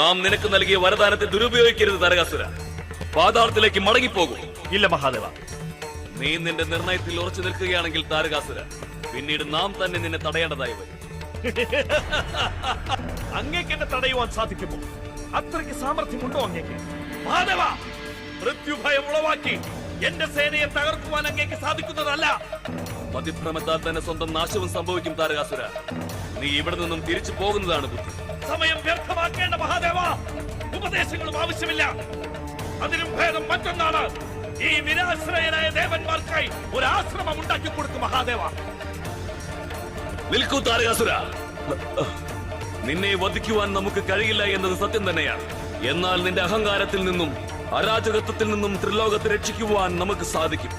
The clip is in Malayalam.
നാം നിനക്ക് നൽകിയ വരദാനത്തെ ദുരുപയോഗിക്കരുത് താരകാസുര. പാതാളത്തിലേക്ക് മടങ്ങിപ്പോകും. ഇല്ല മഹാദേവ. നീ നിന്റെ നിർണയത്തിൽ ഉറച്ചു നിൽക്കുകയാണെങ്കിൽ താരകാസുര, പിന്നീട് നാം തന്നെ നിന്നെ തടയേണ്ടതായി വരും. അങ്ങേക്ക് എന്നെ തടയുവാൻ സാധിക്കുമോ? അത്രയ്ക്ക് സാമർഥ്യമുണ്ടോ അങ്ങേക്ക്? മഹാദേവ, മൃത്യുഭയം ഉളവാക്കി എന്റെ സേനയെ തകർക്കുവാൻ അങ്ങേക്ക് സാധിക്കുന്നതല്ല. മതിഭ്രമത്താൽ തന്നെ സ്വന്തം നാശവും സംഭവിക്കും താരകാസുര. നീ ഇവിടെ നിന്നും തിരിച്ചു പോകുന്നതാണ് ബുദ്ധി. സമയം വ്യർത്ഥമാക്കേണ്ട മഹാദേവ. ഉപദേശങ്ങളും ആവശ്യമില്ല. അതിനും ഭേദം മറ്റൊന്നാണ്. ഈ നിരാശ്രയനായ ദേവന്മാർക്കായി ഒരു ആശ്രമം ഉണ്ടാക്കി കൊടുക്കും മഹാദേവ. നിൽക്കൂ താരകാസുര. നിന്നെ വധിക്കുവാൻ നമുക്ക് കഴിയില്ല എന്നത് സത്യം തന്നെയാണ്. എന്നാൽ നിന്റെ അഹങ്കാരത്തിൽ നിന്നും അരാജകത്വത്തിൽ നിന്നും ത്രിലോകത്തെ രക്ഷിക്കുവാൻ നമുക്ക് സാധിക്കും.